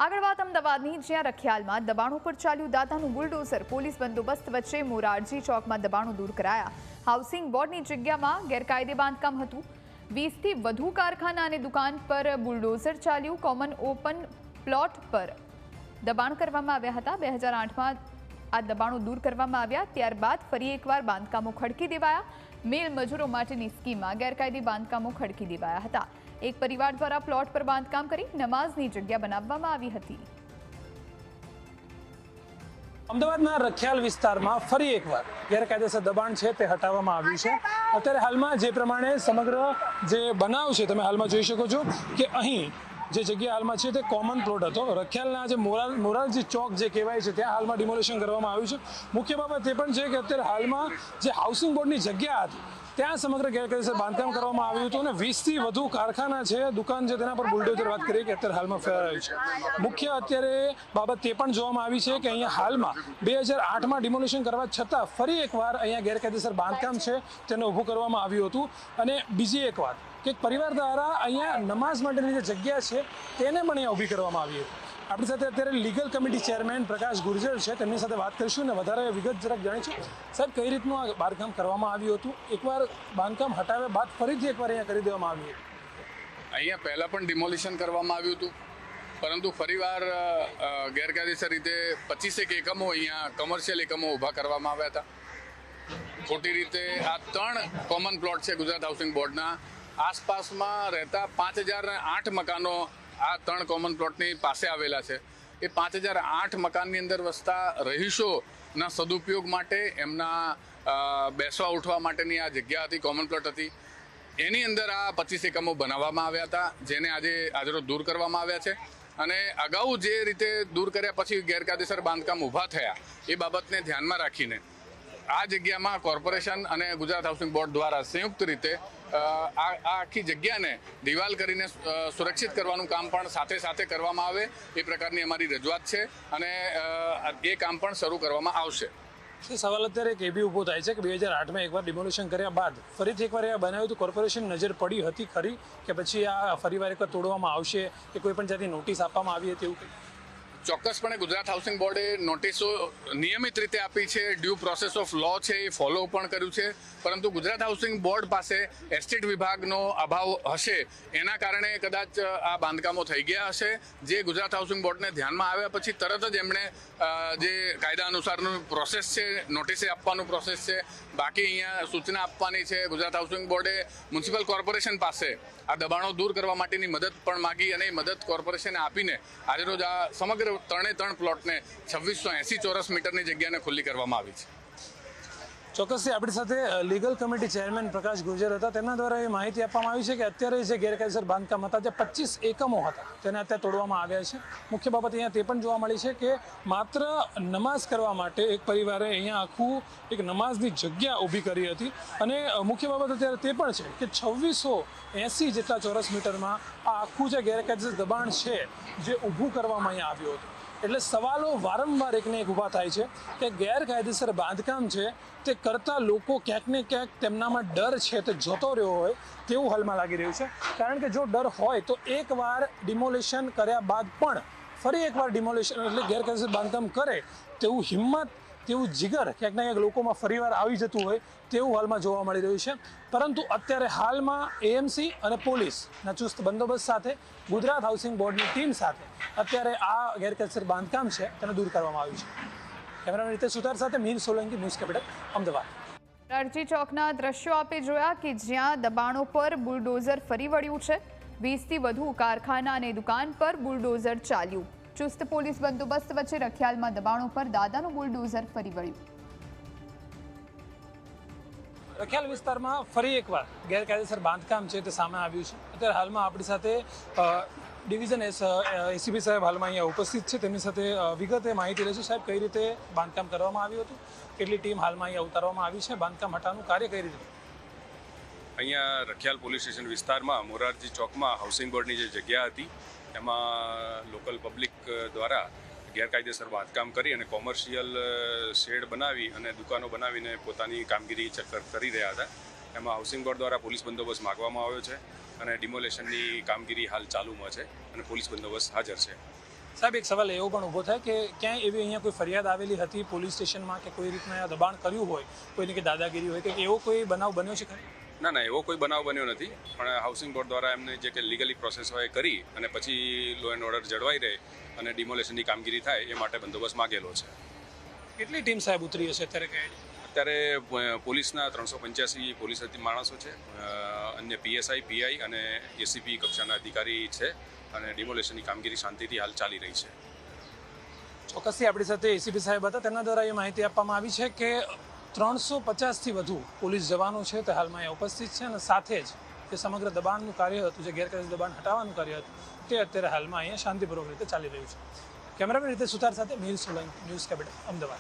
આગળ વાત અમદાવાદની, જ્યાં રખિયાલમાં દબાણો પર ચાલ્યું દાદાનું બુલડોઝર. પોલીસ બંદોબસ્ત વચ્ચે મોરારજી ચોકમાં દબાણો દૂર કરાયા. હાઉસિંગ બોર્ડની જગ્યામાં ગેરકાયદે બાંધકામ હતું. 20થી વધુ કારખાના અને દુકાન પર બુલડોઝર ચાલ્યું. કોમન ઓપન પ્લોટ પર દબાણ કરવામાં આવ્યા હતા. 2008માં આ દબાણો દૂર કરવામાં આવ્યા. ત્યારબાદ ફરી એકવાર બાંધકામો ખડકી દેવાયા. મેલ મજૂરો માટેની સ્કીમમાં ગેરકાયદે બાંધકામો ખડકી દેવાયા હતા. એક પરિવાર દ્વારા પ્લોટ પર બાંધકામ કરી નમાઝની જગ્યા બનાવવામાં આવી હતી. અમદાવાદના રખિયાલ વિસ્તારમાં ફરી એકવાર ગેરકાયદેસર દબાણ છે તે હટાવવામાં આવ્યું છે. અત્યારે હાલમાં જે પ્રમાણે સમગ્ર જે બનાવ છે તમે હાલમાં જોઈ શકો છો કે અહીં જે જગ્યા હાલમાં છે તે કોમન પ્લોટ હતો. રખિયાલના જે મોરારજી ચોક જે કહેવાય છે ત્યાં હાલમાં ડિમોલિશન કરવામાં આવ્યું છે. મુખ્ય બાબત એ પણ છે કે અત્યારે હાલમાં જે હાઉસિંગ બોર્ડની જગ્યા હતી ત્યાં સમગ્ર ગેરકાયદેસર બાંધકામ કરવામાં આવ્યું હતું અને 20થી વધુ કારખાના છે, દુકાન છે, તેના પર બુલડોઝર વાત કરીએ કે અત્યારે હાલમાં ફેરાયું છે. મુખ્ય અત્યારે બાબત તે પણ જોવામાં આવી છે કે અહીંયા હાલમાં 2008માં ડિમોલિશન કરવા છતાં ફરી એકવાર અહીંયા ગેરકાયદેસર બાંધકામ છે તેને ઊભું કરવામાં આવ્યું હતું. અને બીજી એક વાત કે પરિવાર દ્વારા અહીંયા નમાઝ માટેની જે જગ્યા છે તેને પણ અહીંયા ઊભી કરવામાં આવી હતી. આપણી સાથે અત્યારે લીગલ કમિટી ચેરમેન પ્રકાશ ગુર્જર છે, તેમની સાથે વાત કરીશું અને વધારે વિગત જરાક જાણીશું. સાહેબ, કઈ રીતનું આ બાંધકામ કરવામાં આવ્યું હતું? એકવાર બાંધકામ હટાવ્યા બાદ ફરીથી એકવાર અહીંયા કરી દેવામાં આવ્યું હતું. અહીંયા પહેલાં પણ ડિમોલિશન કરવામાં આવ્યું હતું, પરંતુ ફરીવાર ગેરકાયદેસર રીતે 25 એકમો અહીંયા કમર્શિયલ એકમો ઊભા કરવામાં આવ્યા હતા. ખોટી રીતે આ 3 કોમન પ્લોટ છે ગુજરાત હાઉસિંગ બોર્ડના. આસપાસમાં રહેતા 5008 મકાનો આ 3 કોમન પ્લોટની પાસે આવેલા છે. એ 5008 મકાનની અંદર વસતા રહીશોના સદુપયોગ માટે એમના બેસવા ઉઠવા માટેની આ જગ્યા હતી, કોમન પ્લોટ હતી. એની અંદર આ 25 એકમો બનાવવામાં આવ્યા હતા, જેને આજરોજ દૂર કરવામાં આવ્યા છે. અને અગાઉ જે રીતે દૂર કર્યા પછી ગેરકાયદેસર બાંધકામ ઊભા થયા એ બાબતને ધ્યાનમાં રાખીને આ જગ્યામાં કોર્પોરેશન અને ગુજરાત હાઉસિંગ બોર્ડ દ્વારા સંયુક્ત રીતે આ આખી જગ્યાને દિવાલ કરીને સુરક્ષિત કરવાનું કામ પણ સાથે સાથે કરવામાં આવે એ પ્રકારની અમારી રજૂઆત છે અને એ કામ પણ શરૂ કરવામાં આવશે. સવાલ અત્યારે એક એ બી ઊભો થાય છે કે 2008માં એકવાર ડિમોલિશન કર્યા બાદ ફરીથી એકવાર આ બનાવ્યું હતું, કોર્પોરેશન નજર પડી હતી ખરી કે પછી આ ફરીવાર એકવાર તોડવામાં આવશે કે કોઈ પણ જાતની નોટિસ આપવામાં આવી હતી એવું કંઈ? ચોક્કસપણે ગુજરાત હાઉસિંગ બોર્ડે નોટિસો નિયમિત રીતે આપી છે. ડ્યુ પ્રોસેસ ઓફ લો છે એ ફોલો પણ કર્યું છે, પરંતુ ગુજરાત હાઉસિંગ બોર્ડ પાસે એસ્ટેટ વિભાગનો અભાવ હશે એના કારણે કદાચ આ બાંધકામો થઈ ગયા હશે. જે ગુજરાત હાઉસિંગ બોર્ડને ધ્યાનમાં આવ્યા પછી તરત જ એમણે જે કાયદા અનુસારનું પ્રોસેસ છે, નોટિસે આપવાનું પ્રોસેસ છે, બાકી અહીંયા સૂચના આપવાની છે. ગુજરાત હાઉસિંગ બોર્ડે મ્યુનિસિપલ કોર્પોરેશન પાસે આ દબાણો દૂર કરવા માટેની મદદ પણ માગી અને એ મદદ કોર્પોરેશને આપીને આજરોજ આ સમગ્ર 3 પ્લોટને 2680 ચોરસ મીટરની જગ્યાને ખુલ્લી કરવામાં આવી છે. ચોક્કસથી આપણી સાથે લીગલ કમિટી ચેરમેન પ્રકાશ ગુર્જર હતા. તેમના દ્વારા એ માહિતી આપવામાં આવી છે કે અત્યારે જે ગેરકાયદેસર બાંધકામ હતા, જે 25 એકમો હતા તેને અત્યારે તોડવામાં આવ્યા છે. મુખ્ય બાબત અહીંયા તે પણ જોવા મળી છે કે માત્ર નમાઝ કરવા માટે એક પરિવારે અહીંયા આખું એક નમાઝની જગ્યા ઊભી કરી હતી. અને મુખ્ય બાબત અત્યારે તે પણ છે કે 2680 જેટલા ચોરસ મીટરમાં આ આખું જે ગેરકાયદેસર દબાણ છે જે ઊભું કરવામાં અહીંયા આવ્યું હતું. એટલે સવાલો વારંવાર એકને એક ઊભા થાય છે કે ગેરકાયદેસર બાંધકામ છે તે કરતા લોકો ક્યાંક ને ક્યાંક તેમનામાં ડર છે તે જતો રહ્યો હોય તેવું હાલમાં લાગી રહ્યું છે. કારણ કે જો ડર હોય તો એકવાર ડિમોલિશન કર્યા બાદ પણ ફરી એકવાર ડિમોલિશન એટલે ગેરકાયદેસર બાંધકામ કરે તેવું હિંમત, તેવું જીગર ક્યાંક ને ક્યાંક લોકોમાં ફરીવાર આવી જતું હોય તેવું હાલમાં જોવા મળી રહ્યું છે. પરંતુ અત્યારે હાલમાં એએમસી અને પોલીસના ચુસ્ત બંદોબસ્ત સાથે ગુજરાત હાઉસિંગ બોર્ડની ટીમ સાથે અત્યારે આ ગેરકાયદેસર બાંધકામ છે તેને દૂર કરવામાં આવ્યું છે. કેમેરામેન રીતે સુતાર સાથે મીર સોલંકી, ન્યૂઝ કેપિટલ, અમદાવાદ. મોરારજી ચોકના દ્રશ્યો આપે જોયા કે જ્યાં દબાણો પર બુલડોઝર ફરી વળ્યું છે. 20થી વધુ કારખાના અને દુકાન પર બુલડોઝર ચાલ્યું. ચુસ્ત પોલીસ બંદોબસ્ત વચ્ચે રખિયાલમાં દબાણો પર દાદાનું બુલડોઝર ફરી વળ્યું. રખિયાલ વિસ્તારમાં ફરી એકવાર ગેરકાયદેસર બાંધકામ છે તે સામે આવ્યું છે. અત્યારે હાલમાં આપણી સાથે ડિવિઝન એસીપી સાહેબ હાલમાં અહીંયા ઉપસ્થિત છે. તેમની સાથે વિગતે માહિતી લઈશું. સાહેબ, કઈ રીતે બાંધકામ કરવામાં આવ્યું હતું? કેટલી ટીમ હાલમાં અહીંયા ઉતારવામાં આવી છે? બાંધકામ હટાવવાનું કાર્ય કઈ રીતે? અહીંયા રખિયાલ પોલીસ સ્ટેશન વિસ્તારમાં મોરારજી ચોકમાં હાઉસિંગ બોર્ડની જે જગ્યા હતી એમાં લોકલ પબ્લિક દ્વારા ગેરકાયદેસર બાંધકામ કરી અને કોમર્શિયલ શેડ બનાવી અને દુકાનો બનાવીને પોતાની કામગીરી કરી રહ્યા હતા. એમાં હાઉસિંગ બોર્ડ દ્વારા પોલીસ બંદોબસ્ત માગવામાં આવ્યો છે અને ડિમોલેશનની કામગીરી હાલ ચાલુમાં છે અને પોલીસ બંદોબસ્ત હાજર છે. સાહેબ એક સવાલ એવો પણ ઊભો થાય કે ક્યાંય એવી અહીંયા કોઈ ફરિયાદ આવેલી હતી પોલીસ સ્ટેશનમાં કે કોઈ રીતના દબાણ કર્યું હોય, કોઈની કે દાદાગીરી હોય કે એવો કોઈ બનાવ બન્યો છે ખરી? ના એવો કોઈ બનાવ બન્યો નથી, પણ હાઉસિંગ બોર્ડ દ્વારા એમને જે કે લીગલી પ્રોસેસ હોય કરી અને પછી લો એન્ડ ઓર્ડર જળવાઈ રહે અને ડિમોલેશનની કામગીરી થાય એ માટે બંદોબસ્ત માગેલો છે. કેટલી ટીમ સાહેબ ઉતરી હશે અત્યારે કઈ? અત્યારે પોલીસના 385 પોલીસ માણસો છે, અન્ય પીએસઆઈ, પીઆઈ અને એસીપી કક્ષાના અધિકારી છે અને ડિમોલેશનની કામગીરી શાંતિથી હાલ ચાલી રહી છે. ચોક્કસથી આપણી સાથે એસીપી સાહેબ હતા, તેમના દ્વારા એ માહિતી આપવામાં આવી છે કે 350થી વધુ પોલીસ જવાનો છે તે હાલમાં અહીંયા ઉપસ્થિત છે અને સાથે જ જે સમગ્ર દબાણનું કાર્ય હતું, જે ગેરકાયદેસર દબાણ હટાવવાનું કાર્ય હતું તે અત્યારે હાલમાં અહીંયા શાંતિપૂર્વક રીતે ચાલી રહ્યું છે. કેમેરામેન રીતે સુતાર સાથે મિહિર સોલંકી, ન્યૂઝ કેપિટલ, અમદાવાદ.